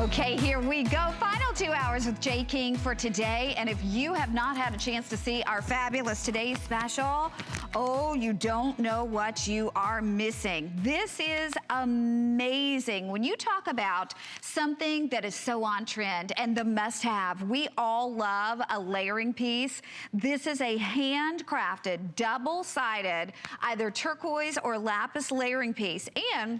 Okay, here we go. Final 2 hours with Jay King for today. And if you have not had a chance to see our fabulous Today's Special, oh, you don't know what you are missing. This is amazing. When you talk about something that is so on trend and the must-have, we all love a layering piece. This is a handcrafted, double-sided, either turquoise or lapis layering piece. And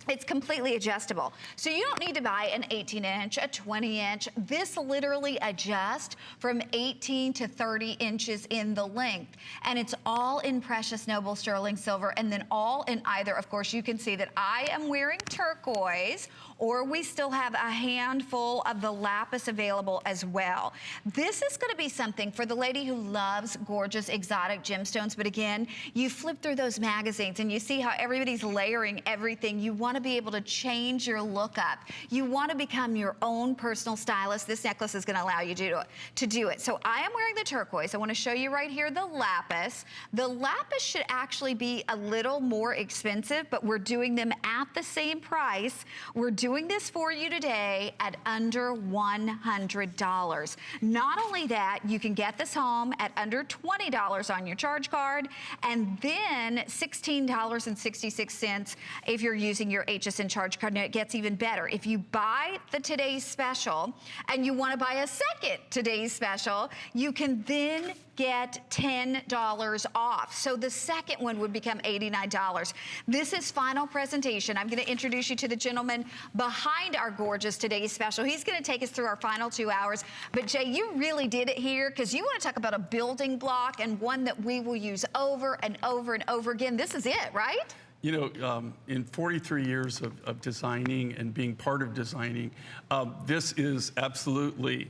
it's completely adjustable. So you don't need to buy an 18-inch, a 20-inch. This literally adjusts from 18 to 30 inches in the length. And it's all in precious noble sterling silver, and then all in either, of course, you can see that I am wearing turquoise, or we still have a handful of the lapis available as well. This is gonna be something for the lady who loves gorgeous exotic gemstones, but again, you flip through those magazines and you see how everybody's layering everything. You wanna be able to change your look up. You wanna become your own personal stylist. This necklace is gonna allow you to do it. So I am wearing the turquoise. I wanna show you right here the lapis. The lapis should actually be a little more expensive, but we're doing them at the same price. We're doing this for you today at under $100. Not only that, you can get this home at under $20 on your charge card, and then $16.66 if you're using your HSN charge card. Now it gets even better. If you buy the Today's Special and you want to buy a second Today's Special, you can then get $10 off. So the second one would become $89. This is final presentation. I'm going to introduce you to the gentleman behind our gorgeous Today's Special. He's going to take us through our final 2 hours. But Jay, you really did it here, because you want to talk about a building block and one that we will use over and over and over again. This is it, right? You know, in 43 years of designing and being part of designing, this is absolutely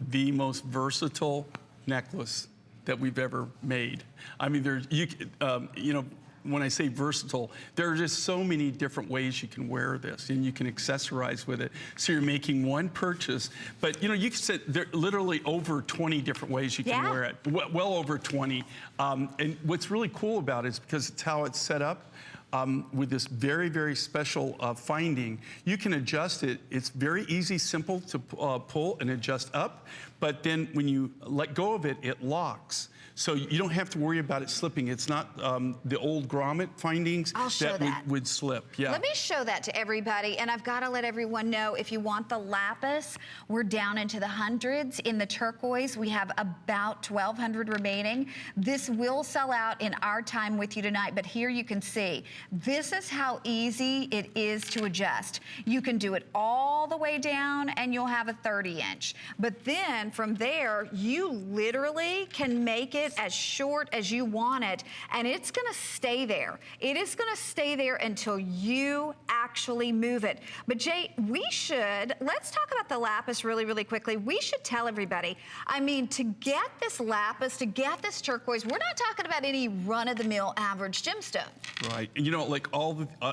the most versatile necklace that we've ever made. I mean, you know, when I say versatile, there are just so many different ways you can wear this, and you can accessorize with it. So you're making one purchase, but you know, you can say there are literally over 20 different ways you can wear it, well over 20. And what's really cool about it is because it's how it's set up. With this very, very special finding, you can adjust it. It's very easy, simple to pull and adjust up, but then when you let go of it, it locks. So you don't have to worry about it slipping. It's not the old grommet findings that would slip. Yeah. Let me show that to everybody, and I've got to let everyone know, if you want the lapis, we're down into the hundreds. In the turquoise, we have about 1,200 remaining. This will sell out in our time with you tonight, but here you can see, this is how easy it is to adjust. You can do it all the way down, and you'll have a 30-inch. But then from there, you literally can make it as short as you want it, and it's gonna stay there. It is gonna stay there until you actually move it. But Jay, let's talk about the lapis really, really quickly. We should tell everybody, I mean, to get this lapis, to get this turquoise, we're not talking about any run-of-the-mill average gemstone. Right, and you know, like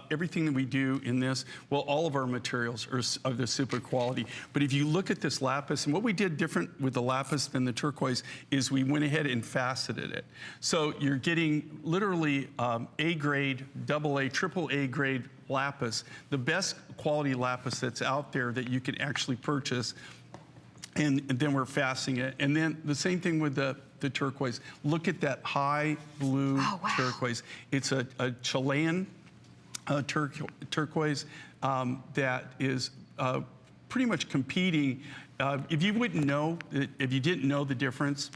everything that we do in this, well, all of our materials are of the super quality. But if you look at this lapis, and what we did different with the lapis than the turquoise is we went ahead and faceted it. So you're getting literally A grade, AA, AAA grade lapis, the best quality lapis that's out there that you can actually purchase. And then we're faceting it. And then the same thing with the turquoise. Look at that high blue turquoise. It's a Chilean turquoise that is pretty much competing. If you wouldn't know, if you didn't know the difference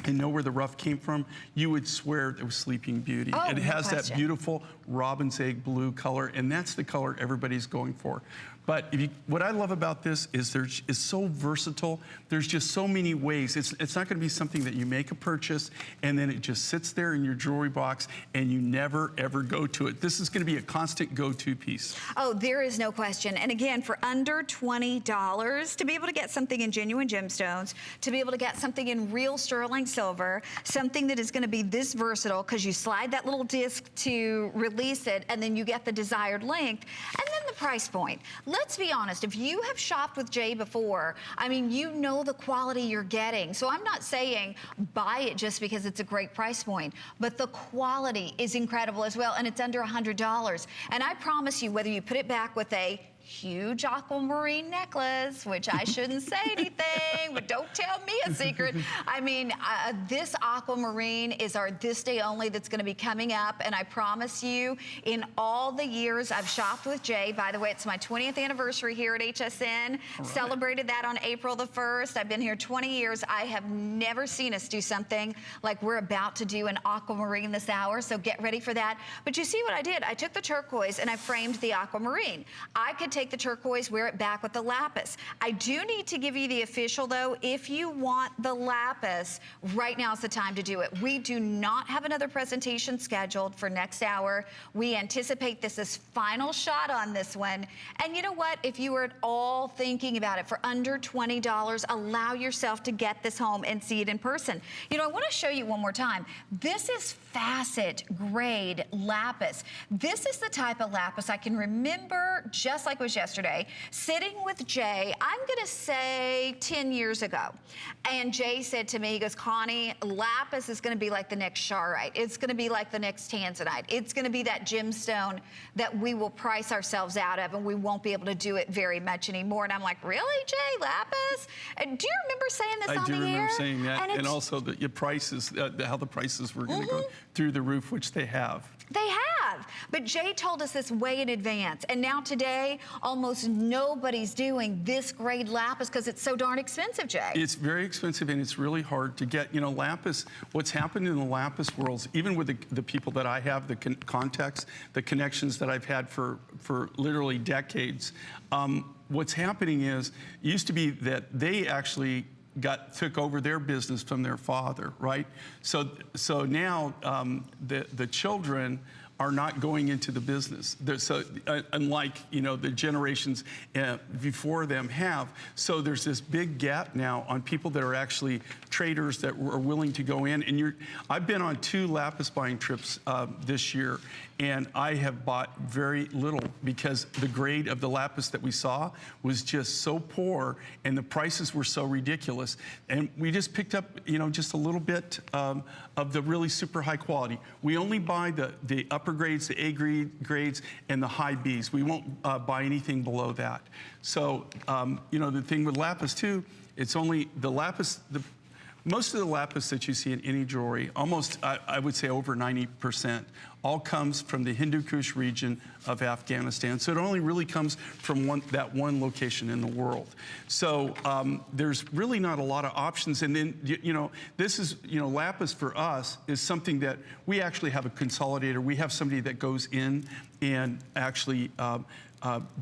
and know where the rough came from, you would swear it was Sleeping Beauty. Oh, it has that beautiful robin's egg blue color, and that's the color everybody's going for. But what I love about this is it's so versatile. There's just so many ways. It's not going to be something that you make a purchase and then it just sits there in your jewelry box and you never ever go to it. This is going to be a constant go-to piece. Oh, there is no question. And again, for under $20, to be able to get something in genuine gemstones, to be able to get something in real sterling silver, something that is going to be this versatile, because you slide that little disc to release it and then you get the desired length, and then the price point. Let's be honest, if you have shopped with Jay before, I mean, you know the quality you're getting. So I'm not saying buy it just because it's a great price point, but the quality is incredible as well, and it's under $100. And I promise you, whether you put it back with a huge aquamarine necklace, which I shouldn't say anything, but don't tell me a secret. I mean, this aquamarine is our this day only that's going to be coming up, and I promise you, in all the years I've shopped with Jay, by the way, it's my 20th anniversary here at HSN, celebrated that on April the 1st. I've been here 20 years. I have never seen us do something like we're about to do an aquamarine this hour, so get ready for that. But you see what I did? I took the turquoise and I framed the aquamarine. I could take the turquoise, wear it back with the lapis. I do need to give you the official though. If you want the lapis, right now is the time to do it. We do not have another presentation scheduled for next hour. We anticipate this is final shot on this one. And you know what? If you were at all thinking about it, for under $20, allow yourself to get this home and see it in person. You know, I want to show you one more time. This is facet grade lapis. This is the type of lapis I can remember, just like it was yesterday, sitting with Jay, I'm gonna say 10 years ago. And Jay said to me, he goes, Connie, lapis is gonna be like the next charoite. It's gonna be like the next tanzanite. It's gonna be that gemstone that we will price ourselves out of, and we won't be able to do it very much anymore. And I'm like, really, Jay, lapis? And do you remember saying this on the air? I do remember saying that, and also the prices, how the prices were gonna go through the roof, which they have. They have, but Jay told us this way in advance. And now today, almost nobody's doing this grade lapis because it's so darn expensive, Jay. It's very expensive and it's really hard to get. You know, lapis, what's happened in the lapis worlds, even with the people that I have, the contacts, the connections that I've had for literally decades, what's happening is, it used to be that they actually took over their business from their father, right? So now the children are not going into the business. So unlike, you know, the generations before them have. So there's this big gap now on people that are actually traders that are willing to go in. And I've been on 2 lapis buying trips this year, and I have bought very little because the grade of the lapis that we saw was just so poor and the prices were so ridiculous. And we just picked up, you know, just a little bit of the really super high quality. We only buy the upper grades, the A grades, and the high Bs. We won't buy anything below that. So, you know, the thing with lapis too, it's only the lapis, most of the lapis that you see in any jewelry, almost, I would say over 90%, all comes from the Hindu Kush region of Afghanistan. So it only really comes from that one location in the world. So there's really not a lot of options. And then, you know, this is, you know, lapis for us is something that we actually have a consolidator. We have somebody that goes in and actually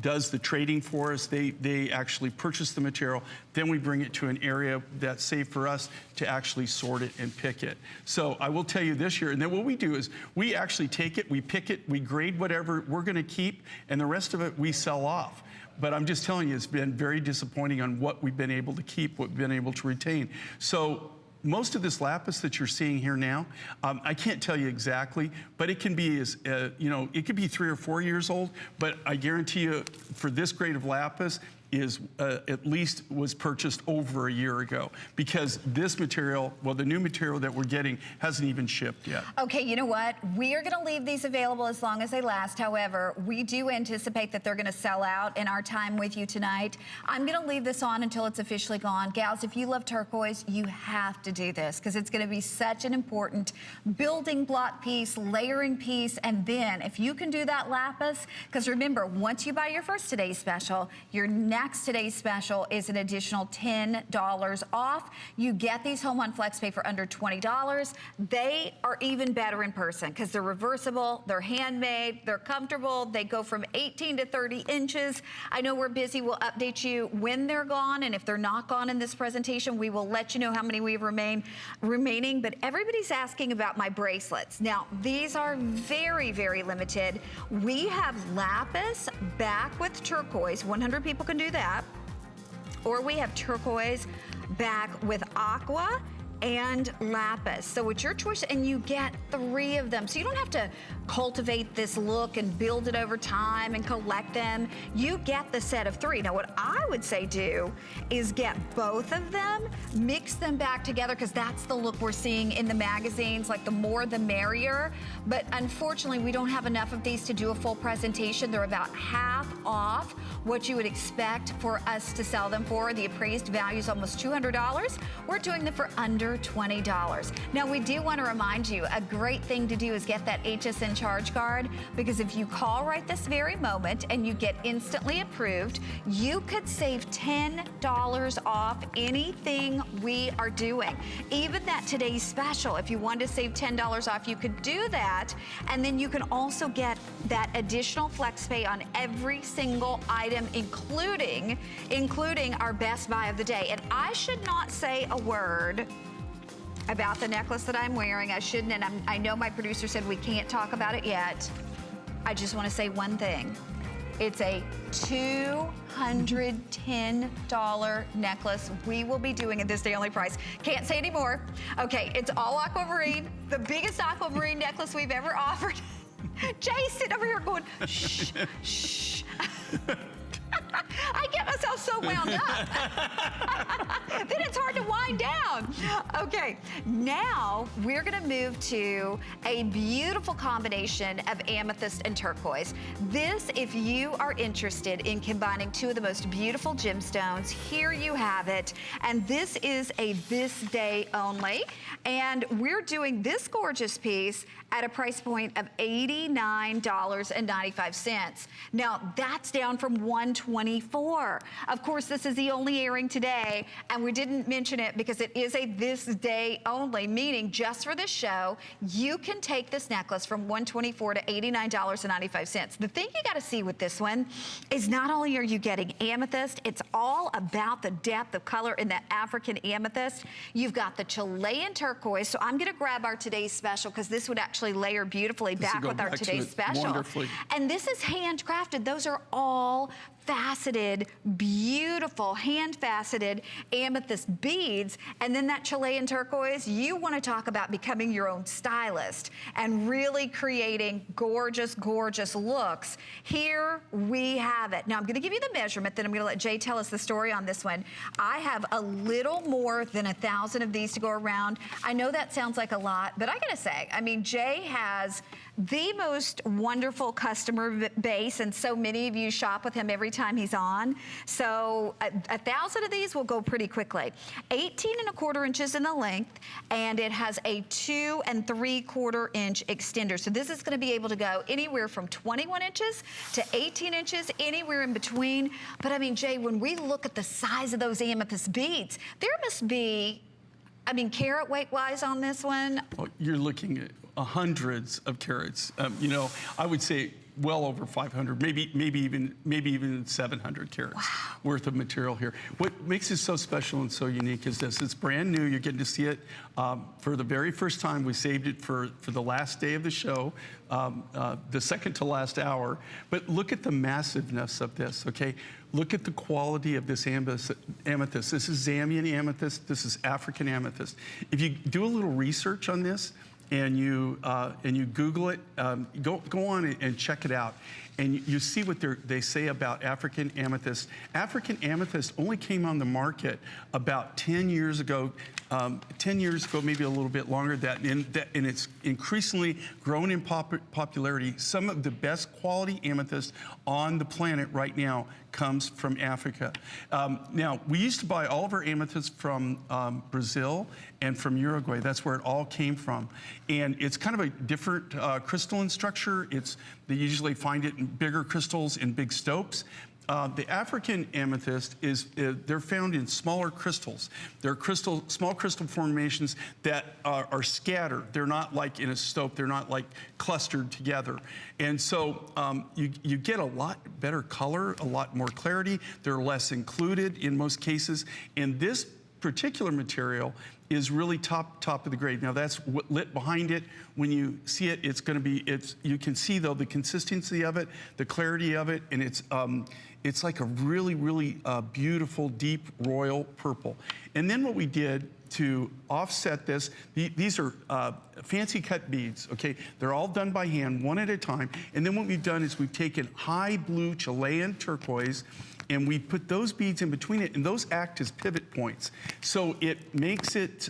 does the trading for us. They actually purchase the material, then we bring it to an area that's safe for us to actually sort it and pick it. So I will tell you this year, and then what we do is we actually take it, we pick it, we grade whatever we're gonna keep, and the rest of it we sell off. But I'm just telling you, it's been very disappointing on what we've been able to keep, what we've been able to retain. So most of this lapis that you're seeing here now, I can't tell you exactly, but it can be as, you know, it could be 3 or 4 years old, but I guarantee you for this grade of lapis, is at least was purchased over a year ago, because this material, well, the new material that we're getting hasn't even shipped yet. Okay, you know what? We are gonna leave these available as long as they last. However, we do anticipate that they're gonna sell out in our time with you tonight. I'm gonna leave this on until it's officially gone. Gals, if you love turquoise, you have to do this because it's gonna be such an important building block piece, layering piece, and then if you can do that lapis, because remember, once you buy your first today's special, your next today's special is an additional $10 off. You get these home on FlexPay for under $20. They are even better in person because they're reversible, they're handmade, they're comfortable, they go from 18 to 30 inches. I know we're busy, we'll update you when they're gone, and if they're not gone in this presentation, we will let you know how many we have remaining, but everybody's asking about my bracelets. Now, these are very, very limited. We have lapis back with turquoise, 100 people can do that. Or we have turquoise back with aqua and lapis. So it's your choice, and you get 3 of them. So you don't have to cultivate this look and build it over time and collect them. You get the set of 3. Now what I would say do is get both of them, mix them back together, because that's the look we're seeing in the magazines, like the more the merrier. But unfortunately, we don't have enough of these to do a full presentation. They're about half off what you would expect for us to sell them for. The appraised value is almost $200. We're doing them for under $20. Now, we do want to remind you, a great thing to do is get that HSN charge card, because if you call right this very moment and you get instantly approved, you could save $10 off anything we are doing. Even that today's special, if you wanted to save $10 off, you could do that. And then you can also get that additional flex pay on every single item, including our best buy of the day. And I should not say a word about the necklace that I'm wearing. I shouldn't, and I know my producer said we can't talk about it yet. I just want to say one thing. It's a $210 necklace we will be doing at this day only price. Can't say anymore. Okay, it's all aquamarine, the biggest aquamarine necklace we've ever offered. Jay's sitting over here going, shh, shh. I get myself so wound up. Then it's hard to wind down. Okay, now we're gonna move to a beautiful combination of amethyst and turquoise. This, if you are interested in combining 2 of the most beautiful gemstones, here you have it. And this is a this day only. And we're doing this gorgeous piece at a price point of $89.95. Now, that's down from $124. Of course, this is the only airing today, and we didn't mention it because it is a this day only, meaning just for this show, you can take this necklace from $124 to $89.95. The thing you gotta see with this one is not only are you getting amethyst, it's all about the depth of color in that African amethyst. You've got the Chilean turquoise, so I'm gonna grab our today's special because this would actually layer beautifully back with our today's special. Wonderfully. And this is handcrafted. Those are all faceted, beautiful, hand-faceted amethyst beads. And then that Chilean turquoise, you want to talk about becoming your own stylist and really creating gorgeous, gorgeous looks. Here we have it. Now I'm going to give you the measurement, then I'm going to let Jay tell us the story on this one. I have a little more than 1,000 of these to go around. I know that sounds like a lot, but I got to say, I mean, Jay has the most wonderful customer base, and so many of you shop with him every time he's on. So 1,000 of these will go pretty quickly. 18 1/4 inches in the length, and it has a 2 3/4 inch extender. So this is going to be able to go anywhere from 21 inches to 18 inches, anywhere in between. But I mean, Jay, when we look at the size of those amethyst beads, there must be, I mean, carat weight wise on this one. Well, you're looking at hundreds of carats. You know, I would say well over 500, maybe even 700 carats worth of material here. What makes it so special and so unique is this: it's brand new. You're getting to see it for the very first time. We saved it for the last day of the show, the second to last hour. But look at the massiveness of this. Okay, look at the quality of this amethyst. This is Zambian amethyst. This is African amethyst. If you do a little research on this, and you Google it, go on and check it out, and you see what they say about African amethyst. African amethyst only came on the market about 10 years ago. 10 years ago, maybe a little bit longer, and it's increasingly grown in popularity. Some of the best quality amethyst on the planet right now comes from Africa. Now, we used to buy all of our amethyst from Brazil and from Uruguay. That's where it all came from. And it's kind of a different crystalline structure. They usually find it in bigger crystals in big stopes. The African amethyst they're found in smaller crystals. They're small crystal formations that are scattered. They're not like in a stope. They're not like clustered together. And so you get a lot better color, a lot more clarity. They're less included in most cases. And this particular material is really top of the grade. Now that's what lit behind it. When you see it, it's going to be, you can see though the consistency of it, the clarity of it, and it's like a really, really beautiful, deep royal purple. And then what we did to offset this. These are fancy cut beads, okay? They're all done by hand, one at a time. And then what we've done is we've taken high blue Chilean turquoise, and we put those beads in between it, and those act as pivot points. So it makes it,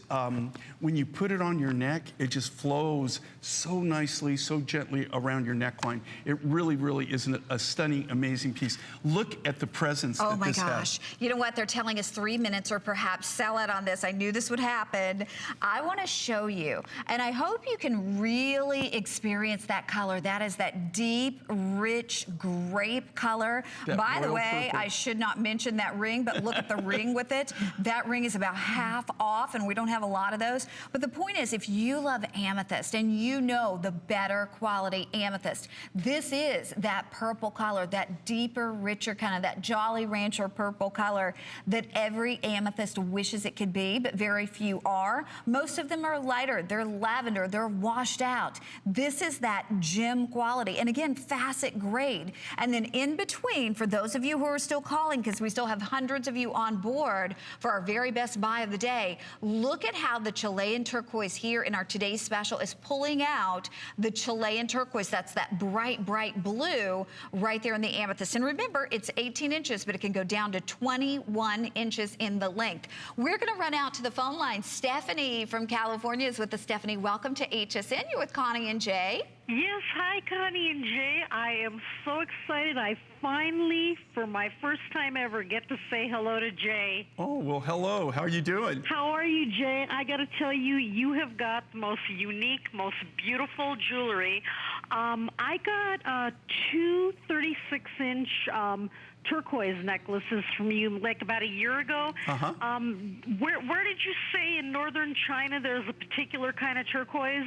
when you put it on your neck, it just flows so nicely, so gently around your neckline. It really, really is a stunning, amazing piece. Look at the presence that this has. Oh my gosh. You know what? They're telling us 3 minutes or perhaps sell out on this. I knew this would happen. I want to show you, and I hope you can really experience that color. That is that deep, rich grape color. By the way, I should not mention that ring, but look at the ring with it. That ring is about half off, and we don't have a lot of those. But the point is, if you love amethyst and you know the better quality amethyst, this is that purple color, that deeper, richer kind of that Jolly Rancher purple color that every amethyst wishes it could be, but very few are. Most of them are lighter. They're lavender. They're washed out. This is that gem quality. And again, facet grade. And then in between, for those of you who are still calling, because we still have hundreds of you on board for our very best buy of the day, look at how the Chilean turquoise here in our today's special is pulling out the Chilean turquoise. That's that bright, bright blue right there in the amethyst. And remember, it's 18 inches, but it can go down to 21 inches in the length. We're going to run out to the phone line. Stephanie from California is with us. Stephanie, welcome to HSN. You're with Connie and Jay. Yes, hi, Connie and Jay. I am so excited. I finally, for my first time ever, get to say hello to Jay. Oh, well, hello. How are you doing? How are you, Jay? I got to tell you, you have got the most unique, most beautiful jewelry. I got two 36-inch turquoise necklaces from you like about a year ago. Where did you say in northern China there's a particular kind of turquoise?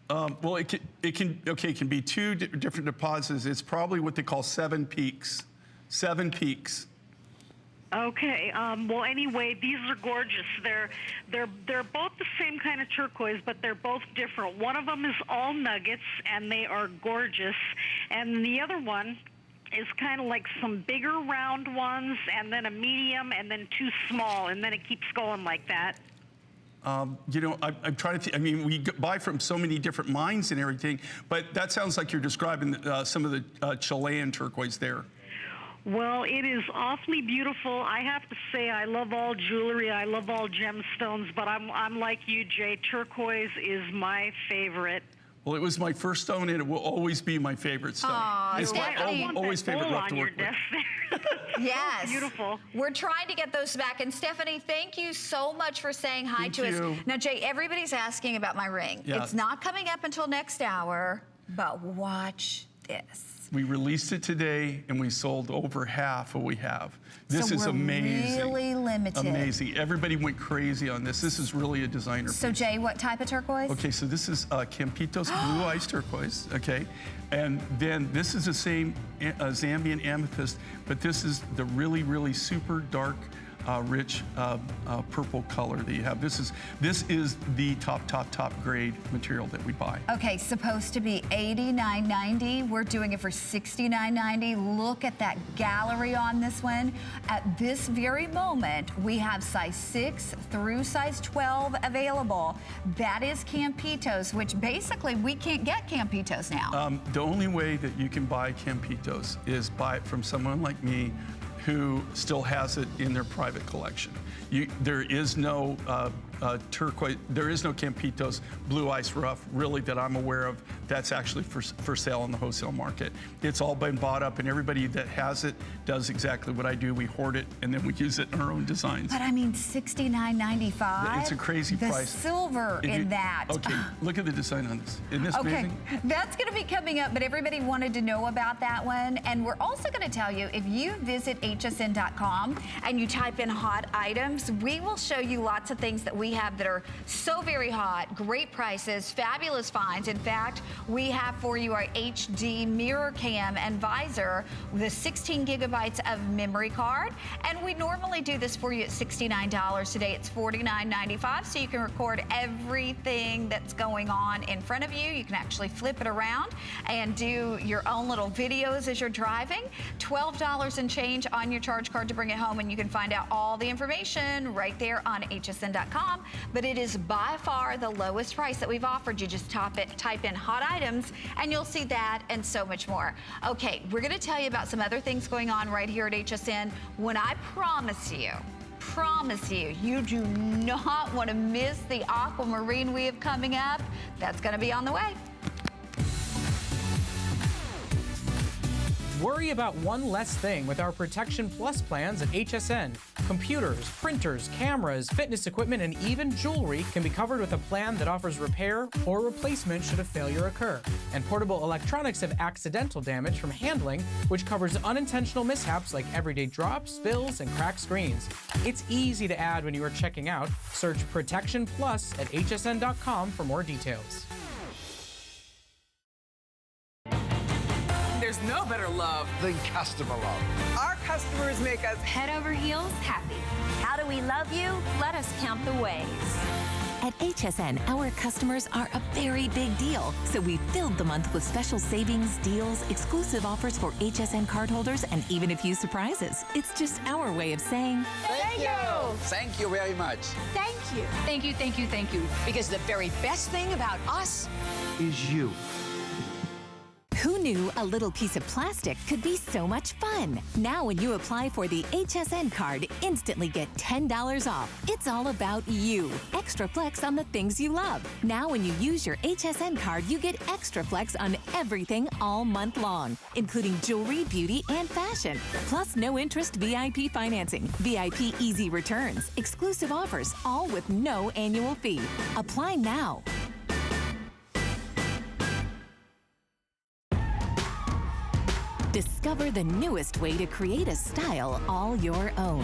Well, it can be two different deposits. It's probably what they call 7 peaks. 7 peaks. Okay. Well, anyway, these are gorgeous. They're both the same kind of turquoise, but they're both different. One of them is all nuggets, and they are gorgeous, and the other one is kind of like some bigger round ones, and then a medium, and then 2 small, and then it keeps going like that. You know, I'm trying to, I mean, we buy from so many different mines and everything, but that sounds like you're describing some of the Chilean turquoise there. Well, it is awfully beautiful. I have to say, I love all jewelry. I love all gemstones, but I'm like you, Jay. Turquoise is my favorite. Well, it was my first stone, and it will always be my favorite stone. It's my always favorite rock to work with. Yes. So beautiful. We're trying to get those back. And Stephanie, thank you so much for saying hi to us. Now, Jay, everybody's asking about my ring. Yeah. It's not coming up until next hour, but watch this. We released it today, and we sold over half what we have. This is amazing. Really limited. Amazing. Everybody went crazy on this. This is really a designer piece. So, Jay, what type of turquoise? Okay, so this is Campitos Blue Ice Turquoise, okay? And then this is the same Zambian amethyst, but this is the really, really super dark, rich purple color that you have. This is the top grade material that we buy. Okay, supposed to be $89.90. We're doing it for $69.90. Look at that gallery on this one. At this very moment, we have size 6 through size 12 available. That is Campitos, which basically we can't get Campitos now. The only way that you can buy Campitos is buy it from someone like me who still has it in their private collection. There is no turquoise, there is no Campitos Blue Ice Rough, really, that I'm aware of, that's actually for sale on the wholesale market. It's all been bought up, and everybody that has it does exactly what I do. We hoard it, and then we use it in our own designs. But I mean, $69.95? It's a crazy price. The silver in that. Okay, look at the design on this. Isn't this amazing? That's gonna be coming up, but everybody wanted to know about that one. And we're also gonna tell you, if you visit hsn.com and you type in hot items, we will show you lots of things that we have that are so very hot, great prices, fabulous finds. In fact, we have for you our HD mirror cam and visor with a 16 gigabytes of memory card. And we normally do this for you at $69. Today it's $49.95, so you can record everything that's going on in front of you. You can actually flip it around and do your own little videos as you're driving. $12 and change on your charge card to bring it home, and you can find out all the information right there on hsn.com. HSN.com, but it is by far the lowest price that we've offered. You just type in hot items and you'll see that and so much more. Okay, we're gonna tell you about some other things going on right here at HSN. When I promise you, you do not want to miss the aquamarine we have coming up. That's going to be on the way. Worry about one less thing with our Protection Plus plans at HSN. Computers, printers, cameras, fitness equipment, and even jewelry can be covered with a plan that offers repair or replacement should a failure occur. And portable electronics have accidental damage from handling, which covers unintentional mishaps like everyday drops, spills, and cracked screens. It's easy to add when you are checking out. Search Protection Plus at hsn.com for more details. There's no better love than customer love. Our customers make us head over heels happy. How do we love you? Let us count the ways. At HSN, our customers are a very big deal, so we filled the month with special savings, deals, exclusive offers for HSN cardholders, and even a few surprises. It's just our way of saying Thank you. Thank you very much. Thank you. Thank you, thank you, thank you. because the very best thing about us Is you. who knew a little piece of plastic could be so much fun? Now when you apply for the HSN card, instantly get $10 off. It's all about you. Extra flex on the things you love. Now when you use your HSN card, you get extra flex on everything all month long, including jewelry, beauty, and fashion. Plus no interest VIP financing, VIP easy returns, exclusive offers, all with no annual fee. Apply now. Discover the newest way to create a style all your own.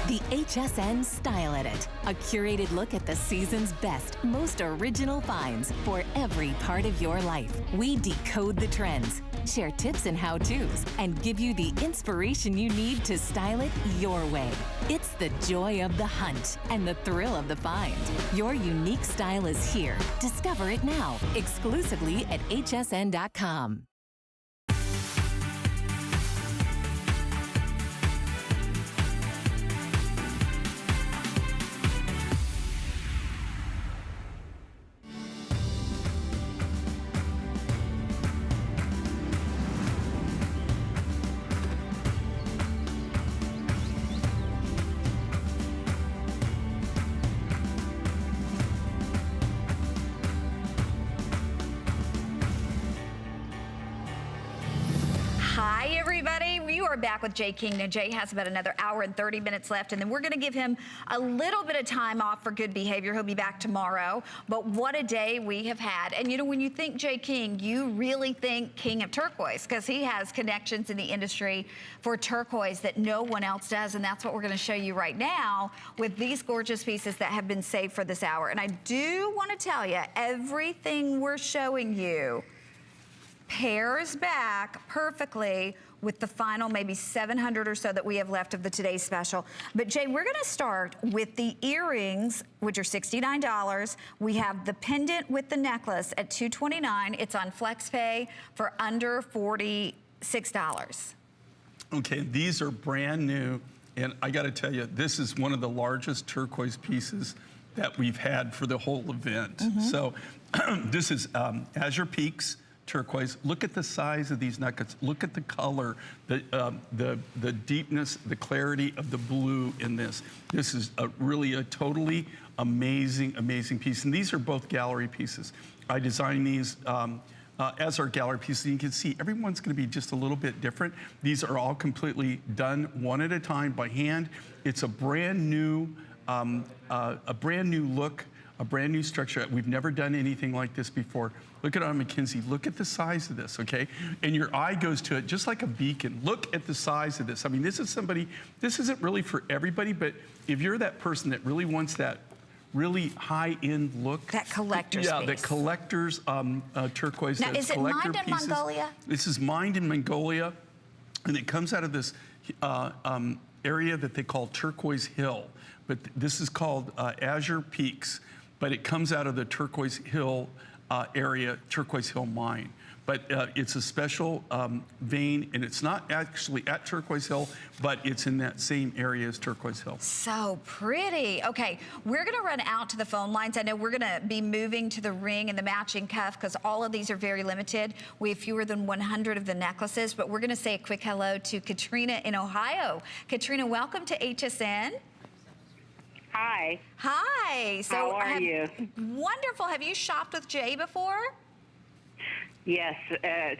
The HSN Style Edit, a curated look at the season's best, most original finds for every part of your life. We decode the trends, share tips and how-tos, and give you the inspiration you need to style it your way. It's the joy of the hunt and the thrill of the find. Your unique style is here. Discover it now, exclusively at hsn.com. Hi, everybody. You are back with Jay King. Now, Jay has about another hour and 30 minutes left, and then we're going to give him a little bit of time off for good behavior. He'll be back tomorrow. But what a day we have had. And, you know, when you think Jay King, you really think King of Turquoise, because he has connections in the industry for turquoise that no one else does, and that's what we're going to show you right now with these gorgeous pieces that have been saved for this hour. And I do want to tell you, everything we're showing you pairs back perfectly with the final maybe 700 or so that we have left of the today's special. But Jay, we're gonna start with the earrings, which are $69. We have the pendant with the necklace at $229. It's on FlexPay for under $46. Okay, these are brand new, and I gotta tell you, this is one of the largest turquoise pieces that we've had for the whole event. So this is Azure Peaks turquoise. Look at the size of these nuggets. Look at the color, the deepness, the clarity of the blue in this. This is really a totally amazing, amazing piece. And these are both gallery pieces. I designed these as our gallery pieces. You can see everyone's going to be just a little bit different. These are all completely done one at a time by hand. It's a brand new look, a brand new structure. We've never done anything like this before. Look at it on McKinsey. Look at the size of this, okay? And your eye goes to it just like a beacon. Look at the size of this. I mean, this isn't really for everybody, but if you're that person that really wants that really high-end look. That collector's piece. piece. The collector's turquoise. Now, is it mined in Mongolia? This is mined in Mongolia, and it comes out of this area that they call Turquoise Hill. But this is called Azure Peaks, but it comes out of the Turquoise Hill area, Turquoise Hill mine. but it's a special vein, and it's not actually at Turquoise Hill, but it's in that same area as Turquoise Hill. So pretty. Okay, we're gonna run out to the phone lines. I know we're gonna be moving to the ring and the matching cuff because all of these are very limited. We have fewer than 100 of the necklaces, but we're gonna say a quick hello to Katrina in Ohio. Katrina, welcome to HSN. Hi. Hi. So How are you? Wonderful. Have you shopped with Jay before? Yes,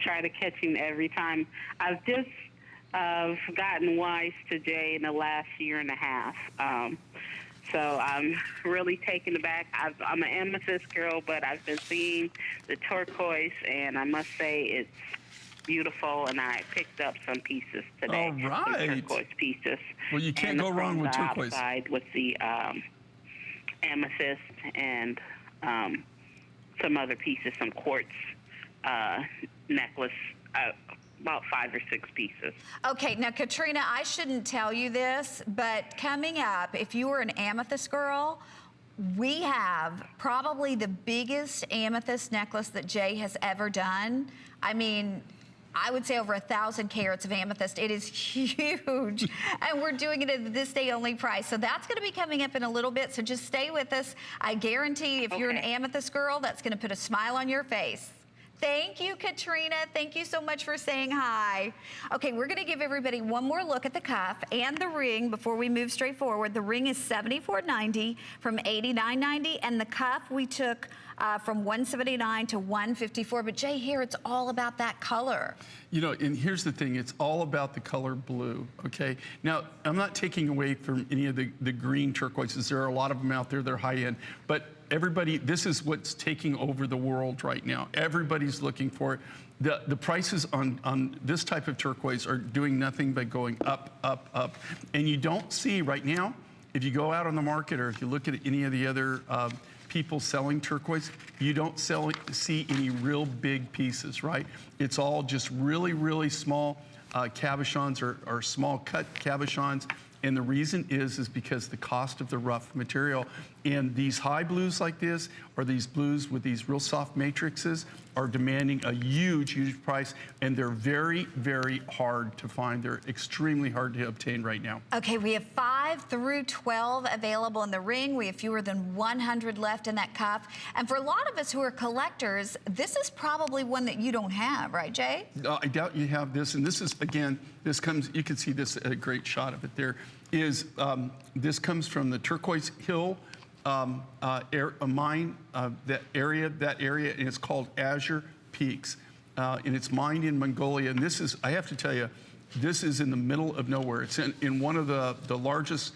try to catch him every time. I've just gotten wise to Jay in the last year and a half. So I'm really taken aback. I'm an amethyst girl, but I've been seeing the turquoise, and I must say it's beautiful, and I picked up some pieces today. All right. Some turquoise pieces. Well, you can't go wrong with turquoise. Outside with the amethyst and some other pieces, some quartz necklace, about 5 or 6 pieces. Okay, now Katrina, I shouldn't tell you this, but coming up, if you were an amethyst girl, we have probably the biggest amethyst necklace that Jay has ever done. I mean, I would say over 1,000 carats of amethyst. It is huge. And we're doing it at this day only price. So that's gonna be coming up in a little bit. So just stay with us. I guarantee if you're an amethyst girl, that's gonna put a smile on your face. Thank you, Katrina. Thank you so much for saying hi. Okay, we're gonna give everybody one more look at the cuff and the ring before we move straight forward. The ring is $74.90 from $89.90, and the cuff we took from $179 to $154. But Jay, here it's all about that color. You know, and here's the thing, it's all about the color blue, okay? Now, I'm not taking away from any of the green turquoises. There are a lot of them out there, they're high end, but everybody, this is what's taking over the world right now. Everybody's looking for it. The prices on this type of turquoise are doing nothing but going up, up, up. And you don't see right now, if you go out on the market or if you look at any of the other people selling turquoise, you don't see any real big pieces, right? It's all just really, really small cabochons or small cut cabochons. And the reason is because the cost of the rough material. And these high blues like this, or these blues with these real soft matrices, are demanding a huge, huge price. And they're very, very hard to find. They're extremely hard to obtain right now. Okay, we have 5 through 12 available in the ring. We have fewer than 100 left in that cuff. And for a lot of us who are collectors, this is probably one that you don't have, right, Jay? I doubt you have this. And this is, again, this comes, you can see this, a great shot of it there, is this comes from the Turquoise Hill mine, that area, and it's called Azure Peaks. And it's mined in Mongolia. And this is, I have to tell you, this is in the middle of nowhere. It's in one of the largest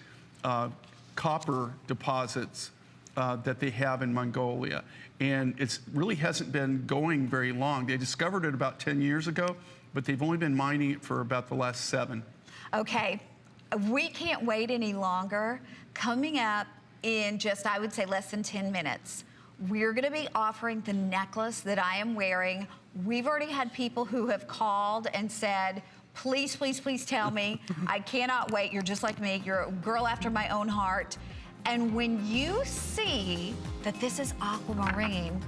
copper deposits that they have in Mongolia. And it really hasn't been going very long. They discovered it about 10 years ago, but they've only been mining it for about the last 7. Okay, we can't wait any longer. Coming up in just, I would say, less than 10 minutes, we're gonna be offering the necklace that I am wearing. We've already had people who have called and said, please, please, please tell me. I cannot wait. You're just like me. You're a girl after my own heart. And when you see that this is aquamarine,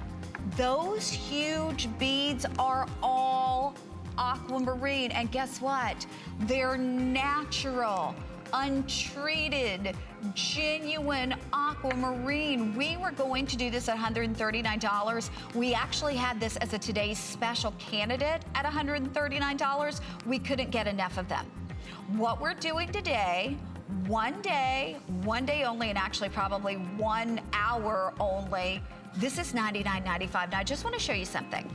those huge beads are all aquamarine. And guess what? They're natural, untreated, genuine aquamarine. We were going to do this at $139. We actually had this as a today's special candidate at $139. We couldn't get enough of them. What we're doing today, one day only, and actually probably 1 hour only, this is $99.95. Now I just want to show you something.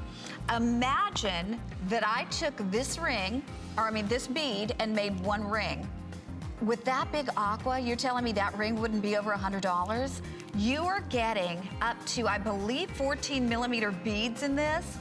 Imagine that I took this ring, or I mean this bead, and made one ring. With that big aqua, you're telling me that ring wouldn't be over $100? You are getting up to, I believe, 14 millimeter beads in this.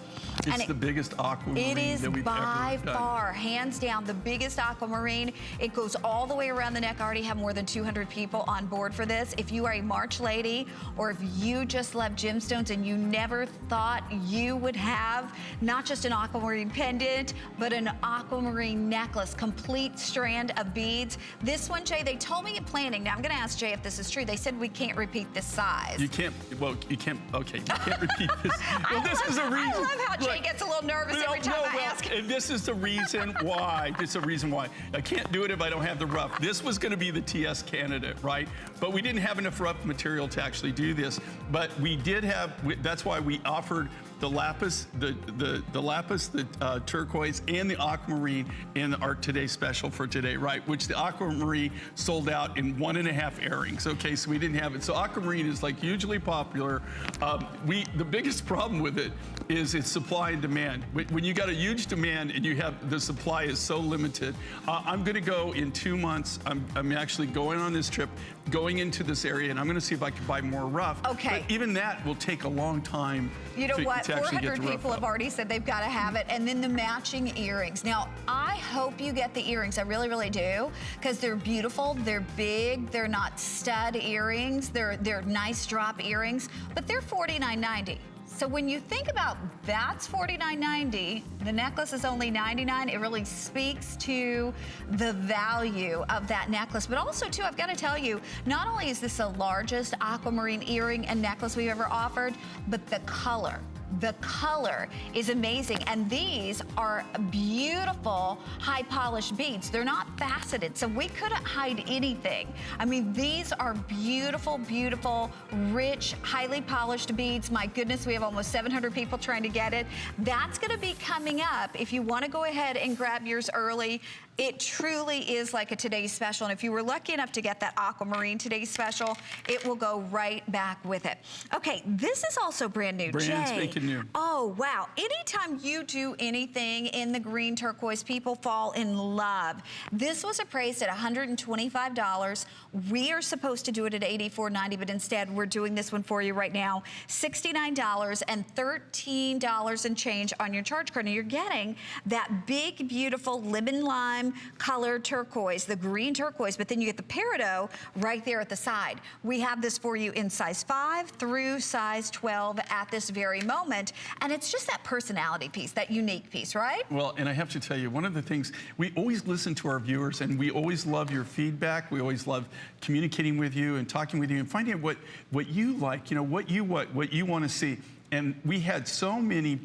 It's the biggest aquamarine that we've ever done. It is by far, hands down, the biggest aquamarine. It goes all the way around the neck. I already have more than 200 people on board for this. If you are a March lady, or if you just love gemstones and you never thought you would have not just an aquamarine pendant, but an aquamarine necklace, complete strand of beads. This one, Jay, they told me in planning. Now I'm gonna ask Jay if this is true. They said we can't repeat this size. You can't, well, you can't, okay, you can't repeat this. Well, this is a reason. I love how Jay gets a little nervous every time I ask him. And this is the reason why. This is the reason why. I can't do it if I don't have the rough. This was going to be the TS candidate, right? But we didn't have enough rough material to actually do this. But we did have, that's why we offered the lapis, the lapis, the turquoise, and the aquamarine in our today special for today, right? Which the aquamarine sold out in 1.5 airings. Okay, so we didn't have it. So aquamarine is like hugely popular. The biggest problem with it is its supply and demand. When you got a huge demand and you have the supply is so limited, I'm going to go in 2 months. I'm actually going on this trip, going into this area, and I'm going to see if I can buy more rough. Okay. But even that will take a long time. You know what? To actually get 400 the people rough have already said they've got to have it, and then the matching earrings. Now, I hope you get the earrings. I really, really do, because they're beautiful. They're big. They're not stud earrings. They're nice drop earrings, but they're $49.90. So when you think about that's $49.90, the necklace is only $99, it really speaks to the value of that necklace. But also, too, I've got to tell you, not only is this the largest aquamarine earring and necklace we've ever offered, but the color. The color is amazing, and these are beautiful, high polished beads. They're not faceted, so we couldn't hide anything. I mean, these are beautiful, beautiful, rich, highly polished beads. My goodness, we have almost 700 people trying to get it. That's gonna be coming up. If you wanna go ahead and grab yours early, it truly is like a today's special. And if you were lucky enough to get that aquamarine today's special, it will go right back with it. Okay, this is also brand new. Brand Jay, spanking new. Oh, wow. Anytime you do anything in the green turquoise, people fall in love. This was appraised at $125. We are supposed to do it at $84.90, but instead we're doing this one for you right now. $69 and $13 and change on your charge card. And you're getting that big, beautiful lemon lime color turquoise, the green turquoise, but then you get the peridot right there at the side. We have this for you in size 5 through size 12 at this very moment. And it's just that personality piece, that unique piece, right? Well, and I have to tell you, one of the things, we always listen to our viewers, and we always love your feedback. We always love communicating with you and talking with you and finding out what you like, you know, what you want to see. And we had so many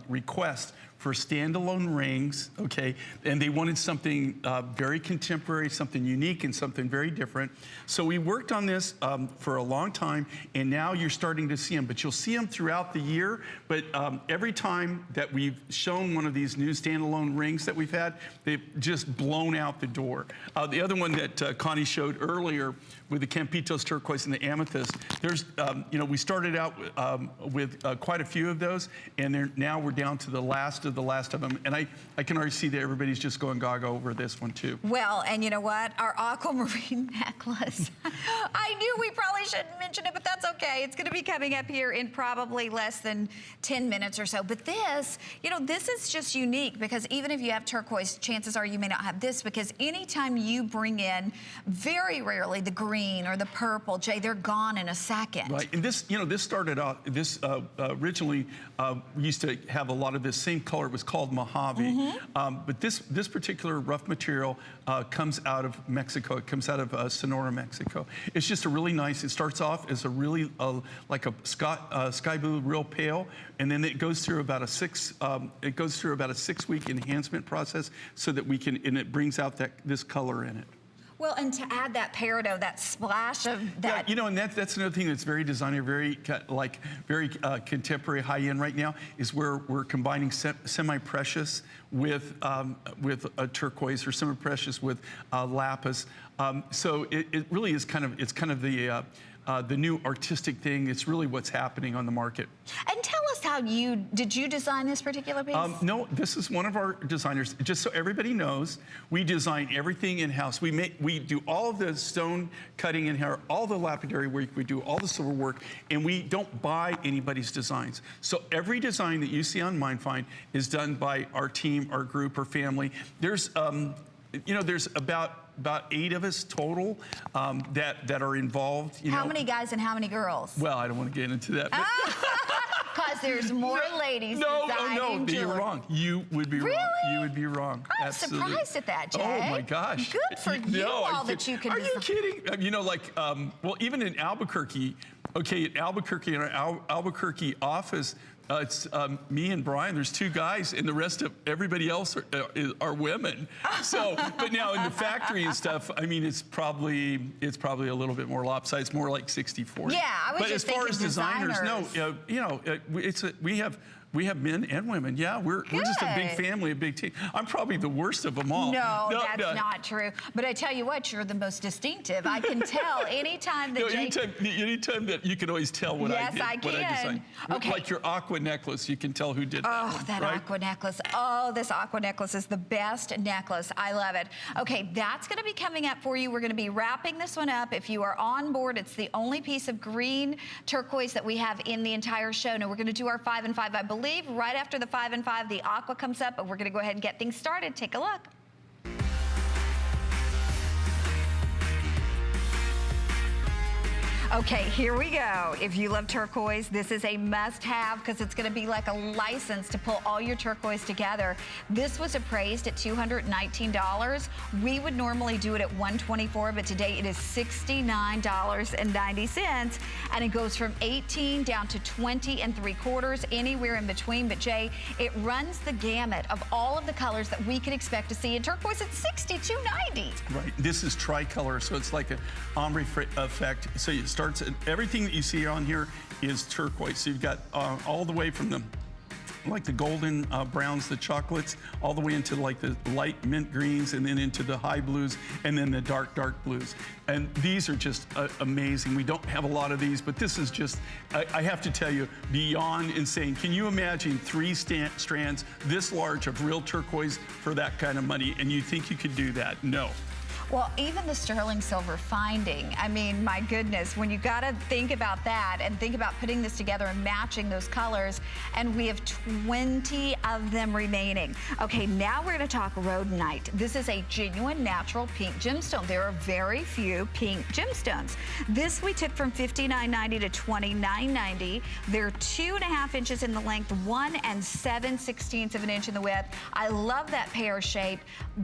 requests for standalone rings, okay? And they wanted something very contemporary, something unique, and something very different. So we worked on this for a long time, and now you're starting to see them. But you'll see them throughout the year. But every time that we've shown one of these new standalone rings that we've had, they've just blown out the door. The other one that Connie showed earlier with the Campitos turquoise and the amethyst, there's, you know, we started out with quite a few of those, and now we're down to the last of them. And I can already see that everybody's just going gaga over this one too. Well, and you know what? Our aquamarine necklace. I knew we probably shouldn't mention it, but that's okay. It's gonna be coming up here in probably less than 10 minutes or so. But this, you know, this is just unique because even if you have turquoise, chances are you may not have this, because anytime you bring in, very rarely, the green or the purple, Jay, they're gone in a second. Right, and this, you know, this started out, this originally, we used to have a lot of this same color. It was called Mojave. But this particular rough material comes out of Mexico. It comes out of Sonora, Mexico. It's just a really nice, it starts off as a really, like a sky blue, real pale, and then it goes through about a 6-week enhancement process so that we can, and it brings out this color in it. Well, and to add that peridot, that splash of that. Yeah, you know, and that's another thing that's very designer, very contemporary, high-end right now, is where we're combining semi-precious with a turquoise, or semi-precious with lapis. So it really is kind of the new artistic thing. It's really what's happening on the market. And tell us how did you design this particular piece? No, this is one of our designers. Just so everybody knows, we design everything in-house. We do all of the stone cutting in here, all the lapidary work, we do all the silver work, and we don't buy anybody's designs. So every design that you see on MindFind is done by our team, our group, our family. There's, you know, there's about 8 of us total that are involved. How many guys and how many girls? Well, I don't want to get into that. Because there's more ladies designing jewelry. You're wrong. You would be really? wrong. You would be wrong. I'm Absolutely. surprised at that, Jay. Oh my gosh. Good for you, all that you can Are design. you kidding? You know, like, well, even in Albuquerque, okay, in Albuquerque, in our Albuquerque office, It's me and Brian. There's 2 guys, and the rest of everybody else are women. So, but now in the factory and stuff, I mean, it's probably a little bit more lopsided. It's more like 60-40. Yeah, I was but just as far thinking as designers, no, we have men and women. Yeah, we're just a big family, a big team. I'm probably the worst of them all. No, that's not true. But I tell you what, you're the most distinctive. I can tell anytime that anytime that you can always tell what I did. Yes, I can. What I designed. Okay. Like your aqua necklace, you can tell who did that. Oh, one, that right? aqua necklace. Oh, this aqua necklace is the best necklace. I love it. Okay, that's going to be coming up for you. We're going to be wrapping this one up. If you are on board, it's the only piece of green turquoise that we have in the entire show. Now, we're going to do our 5 and 5. I believe right after the 5 and 5, the aqua comes up, but we're going to go ahead and get things started. Take a look. Okay, here we go. If you love turquoise, this is a must-have because it's going to be like a license to pull all your turquoise together. This was appraised at $219. We would normally do it at $124, but today it is $69.90, and it goes from 18 down to 20 3/4, anywhere in between. But Jay, it runs the gamut of all of the colors that we can expect to see in turquoise at $62.90. Right. This is tricolor, so it's like an ombre effect. So it starts. Everything that you see on here is turquoise. So you've got all the way from the golden browns, the chocolates, all the way into like the light mint greens, and then into the high blues, and then the dark blues. And these are just amazing. We don't have a lot of these, but this is just, I have to tell you, beyond insane. Can you imagine 3 strands this large of real turquoise for that kind of money? And you think you could do that? No. Well, even the sterling silver finding, I mean, my goodness, when you got to think about that and think about putting this together and matching those colors, and we have 20 of them remaining. Okay, now we're going to talk rhodonite. This is a genuine natural pink gemstone. There are very few pink gemstones. This we took from $59.90 to $29.90. They're 2.5 inches in the length, 1 7/16 of an inch in the width. I love that pear shape,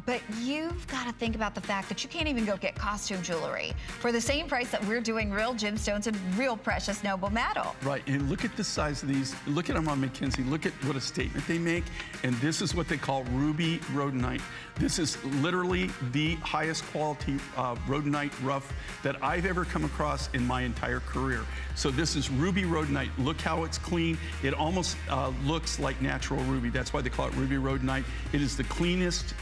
but you've got to think about the fact that you can't even go get costume jewelry for the same price that we're doing real gemstones and real precious noble metal. Right, and look at the size of these. Look at them on McKinsey. Look at what a statement they make. And this is what they call ruby rhodonite. This is literally the highest quality rhodonite rough that I've ever come across in my entire career. So this is ruby rhodonite. Look how it's clean. It almost looks like natural ruby. That's why they call it ruby rhodonite. It is the cleanest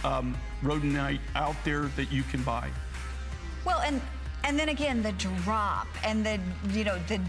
rhodonite out there that you can buy. Well, and then again, the drop and the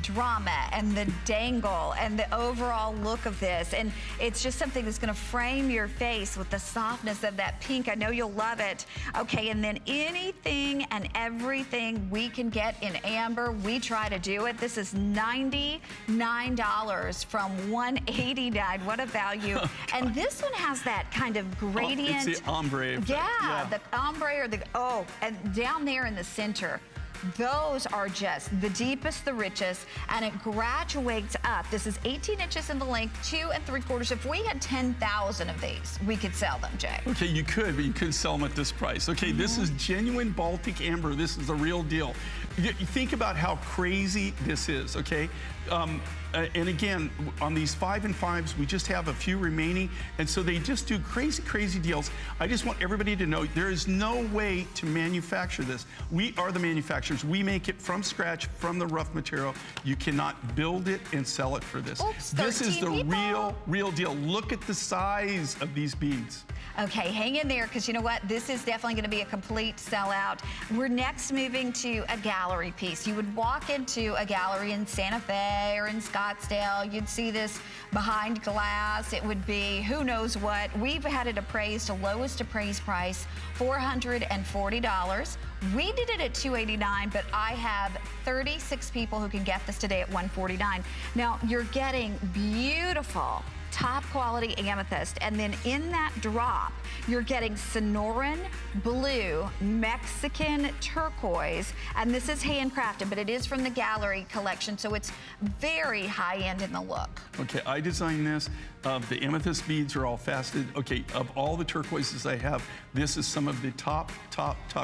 drama and the dangle and the overall look of this. And it's just something that's going to frame your face with the softness of that pink. I know you'll love it. Okay, and then anything and everything we can get in amber, we try to do it. This is $99 from $189. What a value. Oh, and this one has that kind of gradient. It's the ombre effect. Yeah, the ombre or and down there in the center. Those are just the deepest, the richest, and it graduates up. This is 18 inches in the length, 2 3/4. If we had 10,000 of these, we could sell them, Jay. Okay, you could, but you couldn't sell them at this price. Okay, This is genuine Baltic amber. This is the real deal. You think about how crazy this is, okay? And again, on these 5 and 5s, we just have a few remaining, and so they just do crazy deals. I just want everybody to know there is no way to manufacture this. We are the manufacturers. We make it from scratch, from the rough material. You cannot build it and sell it for this. Oops, this is the people. real deal. Look at the size of these beads. Okay, hang in there, because you know what? This is definitely going to be a complete sellout. We're next moving to a gallery piece. You would walk into a gallery in Santa Fe or in Scottsdale. You'd see this behind glass. It would be who knows what. We've had it appraised to lowest appraised price, $440. We did it at $289, but I have 36 people who can get this today at $149. Now, you're getting beautiful top quality amethyst, and then in that drop you're getting Sonoran blue, Mexican turquoise, and this is handcrafted, but it is from the gallery collection, so it's very high end in the look. Okay, I designed this. The amethyst beads are all faceted. Okay, of all the turquoises I have, this is some of the top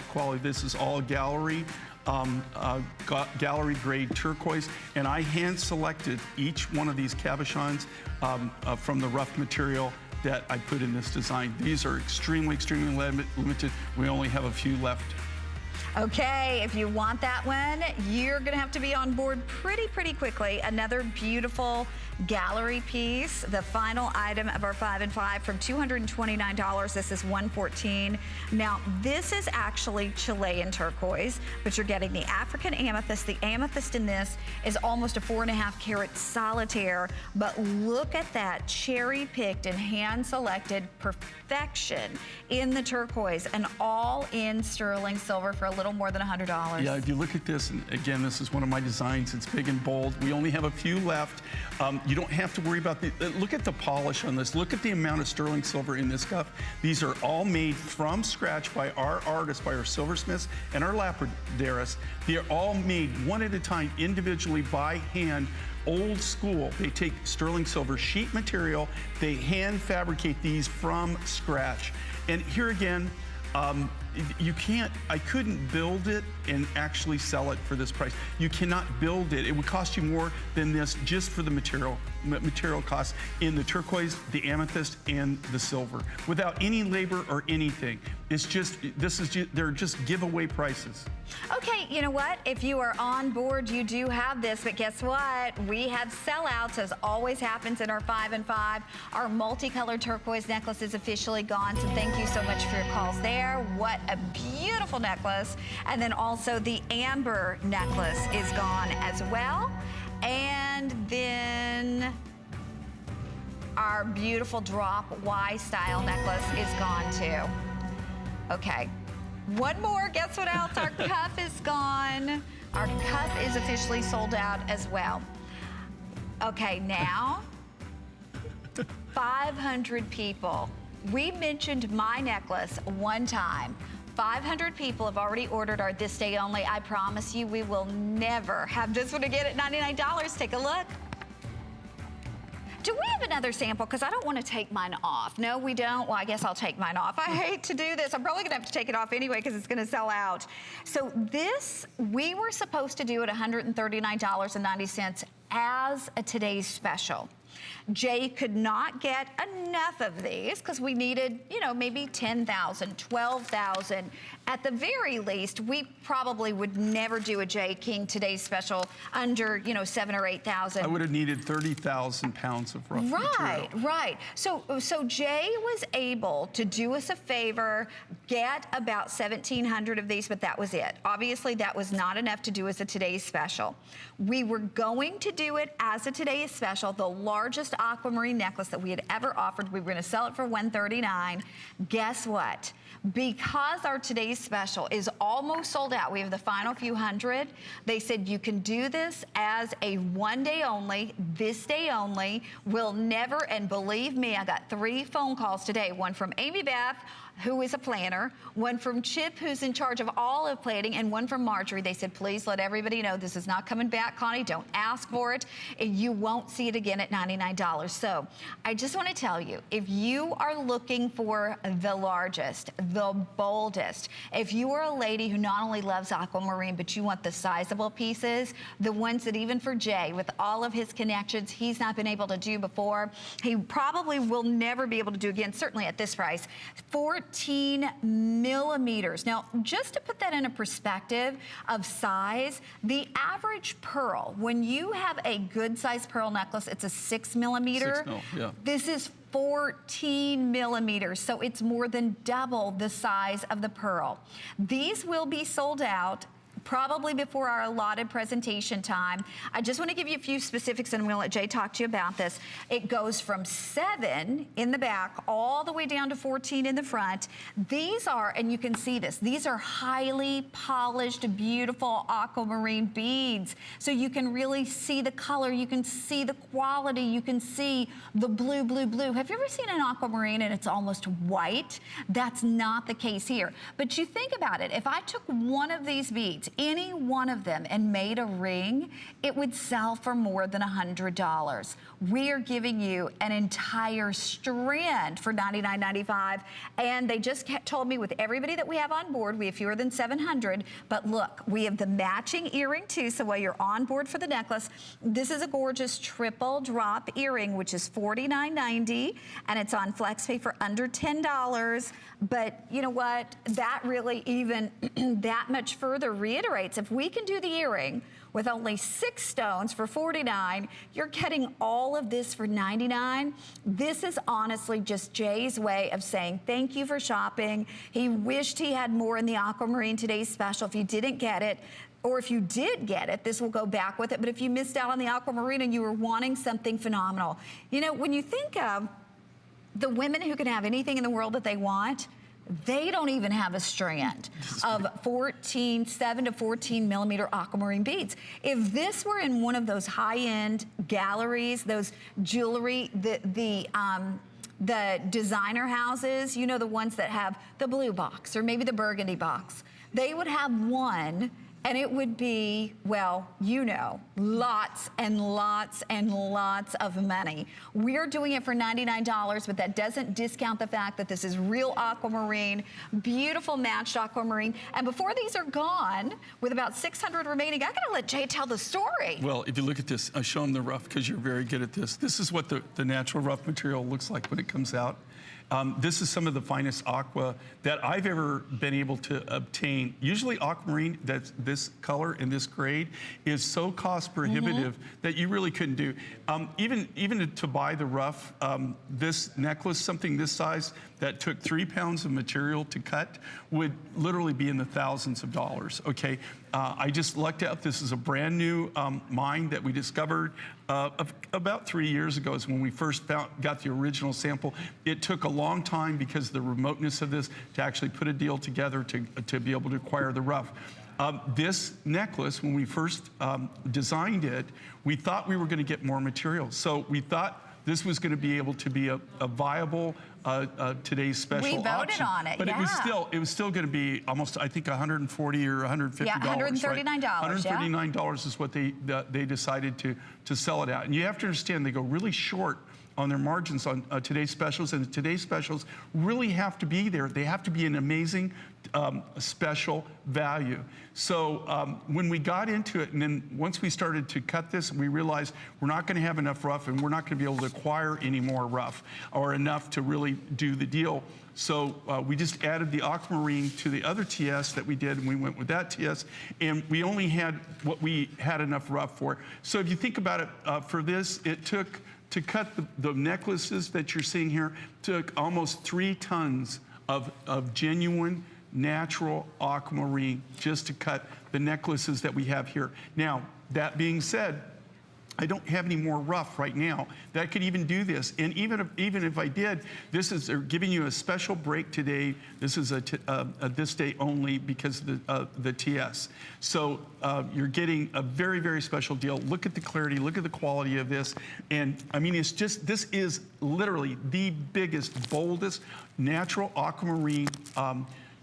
quality. This is all gallery. gallery grade turquoise, and I hand selected each one of these cabochons from the rough material that I put in this design. These are extremely, extremely limited. We only have a few left. Okay, if you want that one, you're gonna have to be on board pretty quickly. Another beautiful gallery piece, the final item of our 5 and 5 from $229. This is $114. Now, this is actually Chilean turquoise, but you're getting the African amethyst. The amethyst in this is almost a 4.5 carat solitaire, but look at that cherry-picked and hand-selected perfection in the turquoise, and all in sterling silver for a little more than $100. Yeah, if you look at this, and again, this is one of my designs. It's big and bold. We only have a few left. You don't have to worry about the, look at the polish on this. Look at the amount of sterling silver in this cup. These are all made from scratch by our artists, by our silversmiths and our lapidarists. They are all made one at a time, individually by hand, old school. They take sterling silver sheet material, they hand fabricate these from scratch. And here again, I couldn't build it and actually sell it for this price. You cannot build it. It would cost you more than this just for the material costs in the turquoise, the amethyst, and the silver, without any labor or anything. It's just, they're just giveaway prices. Okay, you know what? If you are on board, you do have this, but guess what? We have sellouts, as always happens in our 5 and 5. Our multicolored turquoise necklace is officially gone, so thank you so much for your calls there. What a beautiful necklace. And then also the amber necklace is gone as well. And then our beautiful drop Y style necklace is gone too. Okay. One more, guess what else? Our cuff is gone. Our cuff is officially sold out as well. Okay, now, 500 people. We mentioned my necklace one time. 500 people have already ordered our this day only. I promise you we will never have this one again at $99. Take a look. Do we have another sample? Because I don't want to take mine off. No, we don't. Well, I guess I'll take mine off. I hate to do this. I'm probably going to have to take it off anyway because it's going to sell out. So this, we were supposed to do at $139.90 as a today's special. Jay could not get enough of these because we needed, you know, maybe 10,000, 12,000. At the very least, we probably would never do a Jay King today's special under, you know, 7,000 or 8,000. I would have needed 30,000 pounds of rough material. Right. So Jay was able to do us a favor, get about 1,700 of these, but that was it. Obviously, that was not enough to do as a today's special. We were going to do it as a today's special, the largest aquamarine necklace that we had ever offered. We were going to sell it for $139. Guess what? Because our today's special is almost sold out, we have the final few hundred. They said you can do this as a one day only, this day only. We'll never, and believe me, I got 3 phone calls today, one from Amy Beth, who is a planner, one from Chip, who's in charge of all of planning, and one from Marjorie. They said, please let everybody know this is not coming back, Connie. Don't ask for it. You won't see it again at $99. So I just want to tell you, if you are looking for the largest, the boldest, if you are a lady who not only loves aquamarine, but you want the sizable pieces, the ones that even for Jay, with all of his connections, he's not been able to do before, he probably will never be able to do again, certainly at this price, 14 millimeters. Now, just to put that in a perspective of size, the average pearl, when you have a good size pearl necklace, it's a 6 millimeter. 6 mil, yeah. This is 14 millimeters, so it's more than double the size of the pearl. These will be sold out probably before our allotted presentation time. I just want to give you a few specifics, and I'm going to let Jay talk to you about this. It goes from 7 in the back all the way down to 14 in the front. These are, and you can see this, these are highly polished, beautiful aquamarine beads. So you can really see the color, you can see the quality, you can see the blue, blue, blue. Have you ever seen an aquamarine and it's almost white? That's not the case here. But you think about it, if I took one of these beads, any one of them, and made a ring, it would sell for more than $100. We are giving you an entire strand for $99.95, and they just told me with everybody that we have on board, we have fewer than 700, but look, we have the matching earring too, so while you're on board for the necklace, this is a gorgeous triple drop earring, which is $49.90, and it's on FlexPay for under $10. But you know what? That really even that much further reiterates, if we can do the earring with only 6 stones for $49, you're getting all of this for $99. This is honestly just Jay's way of saying thank you for shopping. He wished he had more in the aquamarine today's special. If you didn't get it, or if you did get it, this will go back with it. But if you missed out on the aquamarine and you were wanting something phenomenal, you know, when you think of the women who can have anything in the world that they want, they don't even have a strand of 7 to 14 millimeter aquamarine beads. If this were in one of those high-end galleries, those jewelry, the designer houses, you know, the ones that have the blue box or maybe the burgundy box, they would have one, and it would be, well, you know, lots and lots and lots of money. We're doing it for $99, but that doesn't discount the fact that this is real aquamarine, beautiful matched aquamarine. And before these are gone, with about 600 remaining, I gotta let Jay tell the story. Well, if you look at this, I'll show them the rough because you're very good at this. This is what the natural rough material looks like when it comes out. This is some of the finest aqua that I've ever been able to obtain. Usually aquamarine that's this color and this grade is so cost prohibitive that you really couldn't do. Even to buy the rough, this necklace, something this size that took 3 pounds of material to cut would literally be in the thousands of dollars, okay? I just lucked out. This is a brand new mine that we discovered about 3 years ago is when we first got the original sample. It took a long time because of the remoteness of this to actually put a deal together to be able to acquire the rough. This necklace, when we first designed it, we thought we were going to get more material. So we thought this was going to be able to be a viable today's special we voted option. on it, but yeah. it was still going to be almost, I think, $140 or $150. Yeah, $139, right? $139 is what they decided to sell it at. And you have to understand, they go really short on their margins on today's specials, and today's specials really have to be there. They have to be an amazing special value. So when we got into it, and then once we started to cut this, we realized we're not going to have enough rough, and we're not going to be able to acquire any more rough or enough to really do the deal. So we just added the aquamarine to the other TS that we did, and we went with that TS, and we only had what we had enough rough for. So if you think about it, for this, it took, to cut the necklaces that you're seeing here, took almost 3 tons of genuine, natural aquamarine just to cut the necklaces that we have here. Now, that being said, I don't have any more rough right now that could even do this. And even if I did, they're giving you a special break today. This is this day only because of the TS. So you're getting a very, very special deal. Look at the clarity, look at the quality of this. And I mean, it's just, this is literally the biggest, boldest natural aquamarine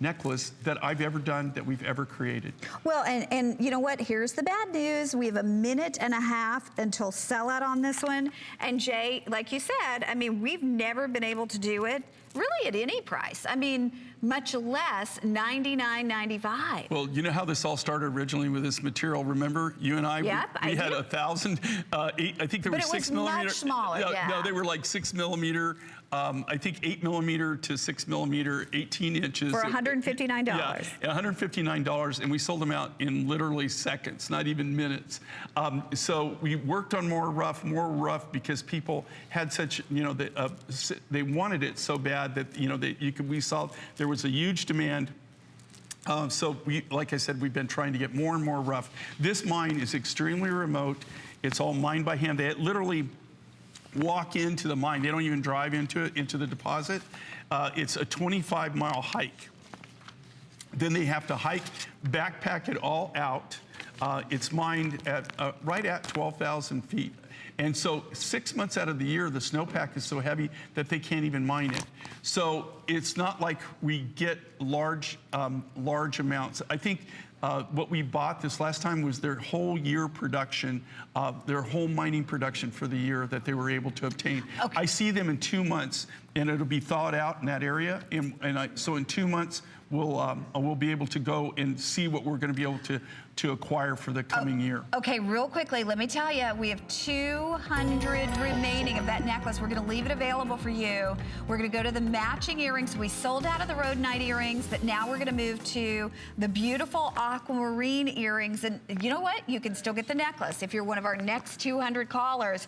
necklace that I've ever done, that we've ever created. Well, and you know what? Here's the bad news. We have a minute and a half until sellout on this one. And Jay, like you said, I mean, we've never been able to do it really at any price. I mean, much less $99.95. Well, you know how this all started originally with this material, remember? You and I, yep, we had 1,000, I think there were 6 millimeter. Much smaller, yeah. No, they were like 6 millimeter. I think 8 millimeter to 6 millimeter, 18 inches. For $159. Yeah, $159, and we sold them out in literally seconds, not even minutes. So we worked on more rough because people had such, you know, they wanted it so bad that, you know, we saw there was a huge demand. So like I said, we've been trying to get more and more rough. This mine is extremely remote. It's all mined by hand. They literally walk into the mine. They don't even drive into it, into the deposit. It's a 25-mile hike. Then they have to hike, backpack it all out. It's mined at right at 12,000 feet. And so 6 months out of the year, the snowpack is so heavy that they can't even mine it. So it's not like we get large amounts. I think What we bought this last time was their whole year production, their whole mining production for the year that they were able to obtain. Okay. I see them in 2 months, and it'll be thawed out in that area. So in 2 months, we'll be able to go and see what we're going to be able to acquire for the coming year. Okay, real quickly, let me tell you, we have 200 remaining of that necklace. We're going to leave it available for you. We're going to go to the matching earrings. We sold out of the Road Night earrings, but now we're going to move to the beautiful aquamarine earrings. And you know what? You can still get the necklace if you're one of our next 200 callers.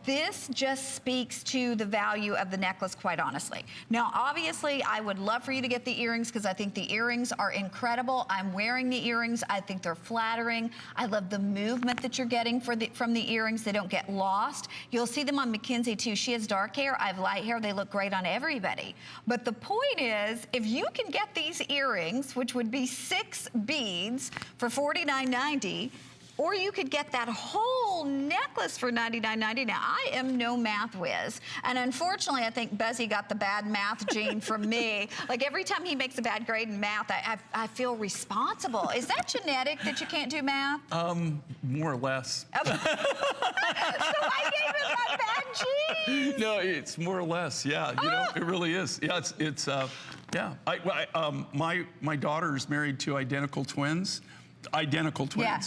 This just speaks to the value of the necklace, quite honestly. Now, obviously, I would love for you to get the earrings because I think the earrings are incredible. I'm wearing the earrings. I think they're flattering. I love the movement that you're getting from the earrings. They don't get lost. You'll see them on Mackenzie too. She has dark hair. I have light hair. They look great on everybody. But the point is, if you can get these earrings, which would be 6 beads for $49.90, or you could get that whole necklace for $99.90. Now, I am no math whiz. And unfortunately, I think Buzzy got the bad math gene from me. Like every time he makes a bad grade in math, I feel responsible. Is that genetic that you can't do math? More or less. So I gave him that bad gene. No, it's more or less. Yeah, you know, it really is. Yeah, it's yeah. My daughter's married to identical twins. Yeah.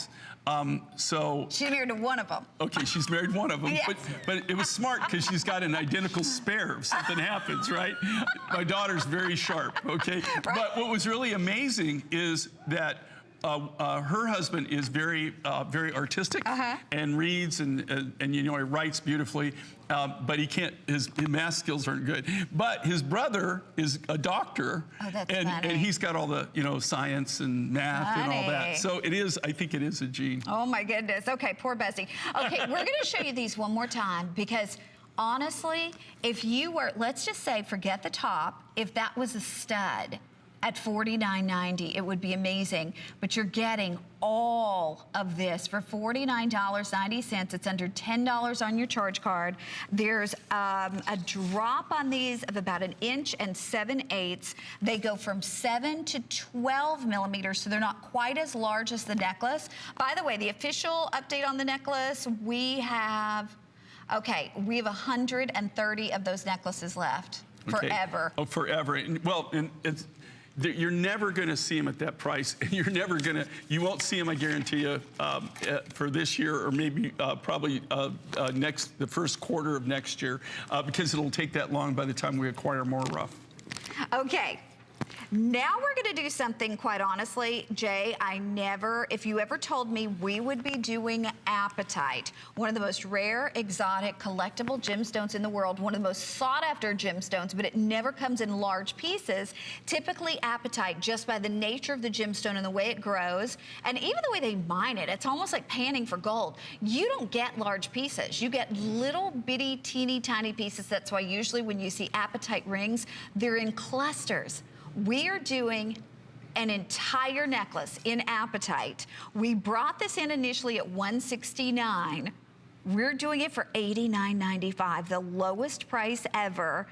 So She married to one of them. okay, she's married one of them, Yes. but it was smart because she's got an identical spare if something happens, right? My daughter's very sharp, okay? Right. But what was really amazing is that her husband is very artistic and reads and you know, he writes beautifully, but he can't. His math skills aren't good. But his brother is a doctor, and he's got all the science and math and all that. So it is. I think it is a gene. Oh my goodness. Okay, poor Bessie. Okay, we're going to show you these one more time because honestly, if you were, let's just say, forget the top, if that was a stud at $49.90, it would be amazing. But you're getting all of this for $49.90. It's under $10 on your charge card. There's a drop on these of about 1 7/8 inches. They go from 7 to 12 millimeters, so they're not quite as large as the necklace. By the way, the official update on the necklace, we have 130 of those necklaces left. Okay. Forever. Oh, forever. And it's. You're never going to see them at that price. You're never going to. You won't see them, I guarantee you, for this year or maybe probably the first quarter of next year, because it'll take that long by the time we acquire more rough. Okay. Now we're going to do something, quite honestly, Jay, if you ever told me we would be doing apatite, one of the most rare, exotic, collectible gemstones in the world, one of the most sought after gemstones, but it never comes in large pieces. Typically apatite, just by the nature of the gemstone and the way it grows, and even the way they mine it, it's almost like panning for gold. You don't get large pieces. You get little bitty, teeny tiny pieces. That's why usually when you see apatite rings, they're in clusters. We are doing an entire necklace in apatite. We brought this in initially at $169. We're doing it for $89.95, the lowest price ever.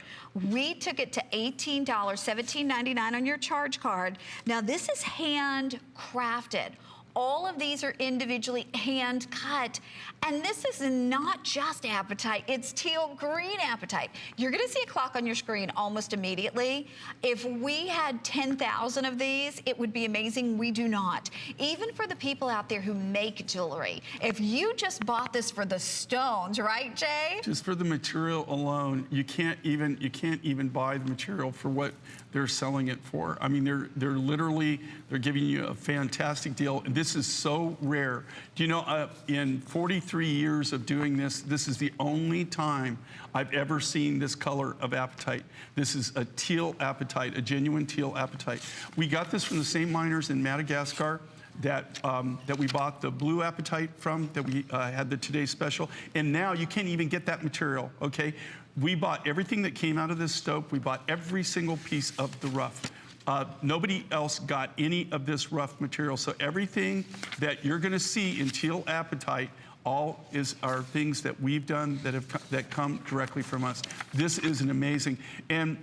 We took it to $18, $17.99 on your charge card. Now this is handcrafted. All of these are individually hand cut. And this is not just apatite, it's teal green apatite. You're gonna see a clock on your screen almost immediately. If we had 10,000 of these, it would be amazing. We do not. Even for the people out there who make jewelry, if you just bought this for the stones, right, Jay? Just for the material alone, you can't even buy the material for what they're selling it for. I mean, they're literally giving you a fantastic deal. And this is so rare. Do you know, in 43 years of doing this, this is the only time I've ever seen this color of apatite. This is a teal apatite, a genuine teal apatite. We got this from the same miners in Madagascar that we bought the blue apatite from, that we had the Today Special. And now you can't even get that material, okay? We bought everything that came out of this stope. We bought every single piece of the rough. Nobody else got any of this rough material. So everything that you're gonna see in teal apatite are things that we've done that come directly from us. This is an amazing, and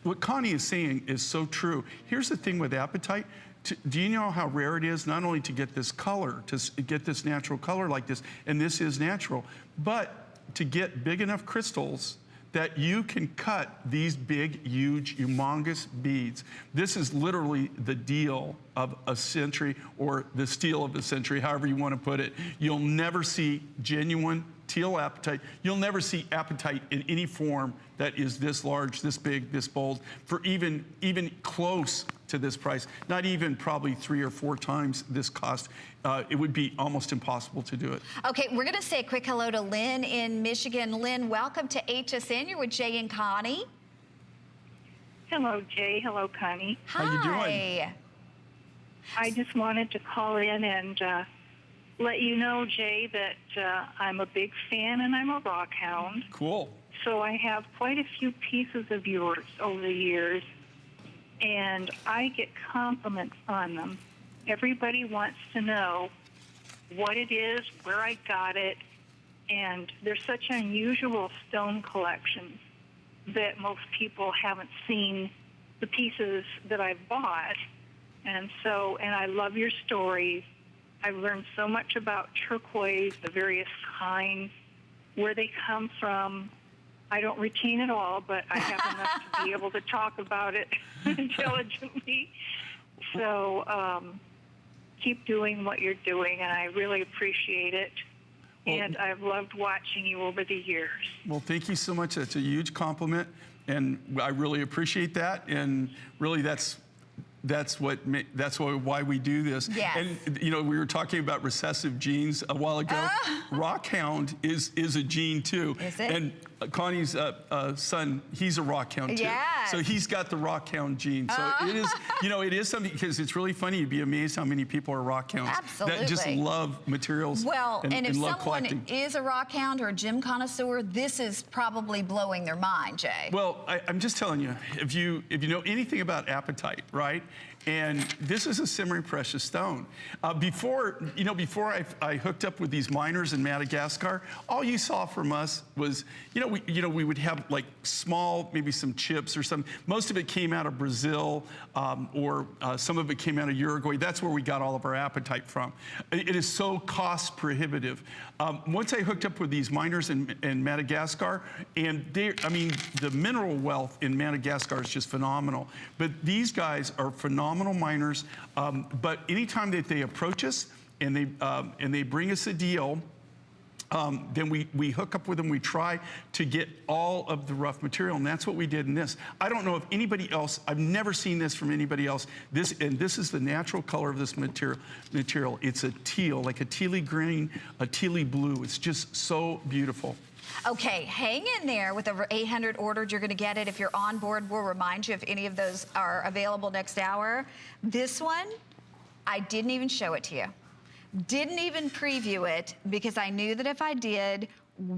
what Connie is saying is so true. Here's the thing with apatite. do you know how rare it is not only to get this color, get this natural color like this, and this is natural, but to get big enough crystals that you can cut these big, huge, humongous beads. This is literally the deal of a century, or the steal of the century, however you want to put it. You'll never see genuine teal apatite. You'll never see apatite in any form that is this large, this big, this bold, for even close to this price. Not even probably 3 or 4 times this cost. It would be almost impossible to do it. Okay, we're going to say a quick hello to Lynn in Michigan. Lynn, welcome to HSN. You're with Jay and Connie. Hello, Jay. Hello, Connie. Hi. How you doing? I just wanted to call in and let you know, Jay, that I'm a big fan and I'm a rock hound. Cool. So I have quite a few pieces of yours over the years, and I get compliments on them. Everybody wants to know what it is, where I got it, and there's such unusual stone collections that most people haven't seen the pieces that I've bought. And I love your stories. I've learned so much about turquoise, the various kinds, where they come from. I don't retain it all, but I have enough to be able to talk about it intelligently. So keep doing what you're doing, and I really appreciate it. And I've loved watching you over the years. Well, thank you so much. That's a huge compliment, and I really appreciate that. And really, that's why we do this. Yes. And you know, we were talking about recessive genes a while ago. Rockhound is a gene too. Is it? And Connie's son, he's a rockhound too. Yes. So he's got the rockhound gene. So it is, you know, it is something, because it's really funny. You'd be amazed how many people are rockhounds. Absolutely. That just love materials. Well, and if love someone collecting. is a rock hound or a gem connoisseur, this is probably blowing their mind, Jay. Well, I'm just telling you, if you know anything about apatite, right? And this is a semi-precious stone. Before I hooked up with these miners in Madagascar, all you saw from us was, we would have like small, maybe some chips or some. Most of it came out of Brazil, or some of it came out of Uruguay. That's where we got all of our apatite from. It is so cost prohibitive. Once I hooked up with these miners in Madagascar, and the mineral wealth in Madagascar is just phenomenal. But these guys are phenomenal miners. But anytime that they approach us and they bring us a deal, then we hook up with them. We try to get all of the rough material, and that's what we did in this. I don't know if anybody else. I've never seen this from anybody else. This is the natural color of this material. It's a teal, like a tealy green, a tealy blue. It's just so beautiful. Okay, hang in there. With over 800 ordered, you're going to get it. If you're on board, we'll remind you if any of those are available next hour. This one, I didn't even show it to you. Didn't even preview it, because I knew that if I did,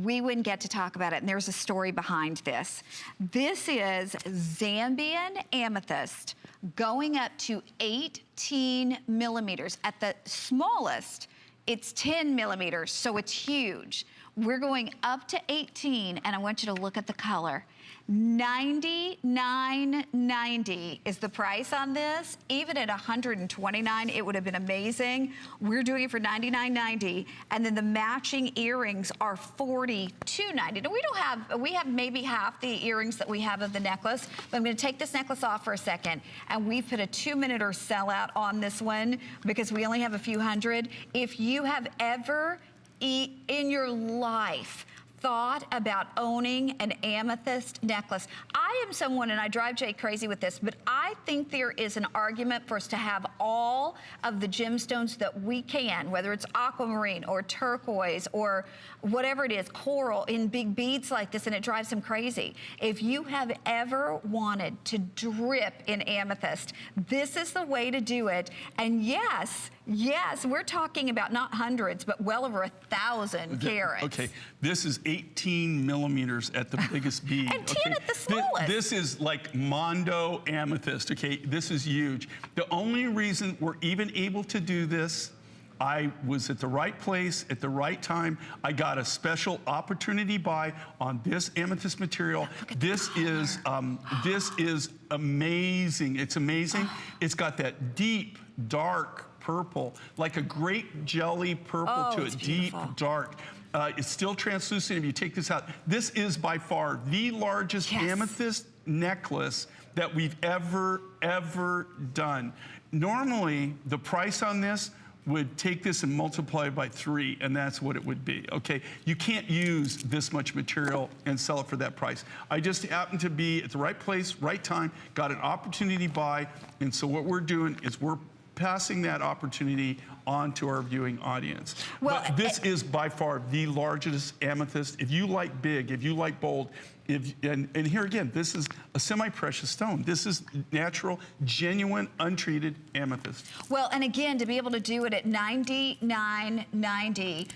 we wouldn't get to talk about it. And there's a story behind this. This is Zambian amethyst, going up to 18 millimeters. At the smallest, it's 10 millimeters, so it's huge. We're going up to 18, and I want you to look at the color. $99.90 is the price on this. Even at $129, it would have been amazing. We're doing it for $99.90, and then the matching earrings are $42.90. Now, we have maybe half the earrings that we have of the necklace, but I'm going to take this necklace off for a second, and we've put a 2-minute sellout on this one because we only have a few hundred. If you have ever in your life thought about owning an amethyst necklace. I am someone, and I drive Jay crazy with this, but I think there is an argument for us to have all of the gemstones that we can, whether it's aquamarine or turquoise or whatever it is, coral, in big beads like this, and it drives him crazy. If you have ever wanted to drip in amethyst, this is the way to do it. And yes, we're talking about not hundreds, but well over 1,000 carats. Okay, this is 18 millimeters at the biggest bead. And 10 at the smallest. This is like Mondo amethyst, okay? This is huge. The only reason we're even able to do this I was at the right place at the right time. I got a special opportunity buy on this amethyst material. This is amazing. It's amazing. It's got that deep, dark purple, like a grape jelly purple to it, deep, dark. It's still translucent if you take this out. This is by far the largest amethyst necklace that we've ever done. Normally, the price on this would take this and multiply it by 3, and that's what it would be, okay? You can't use this much material and sell it for that price. I just happened to be at the right place, right time, got an opportunity buy, and so what we're doing is we're passing that opportunity on to our viewing audience. Well, but this is by far the largest amethyst. If you like big, if you like bold, and here again, this is a semi-precious stone. This is natural, genuine, untreated amethyst. Well, and again, to be able to do it at $99.90.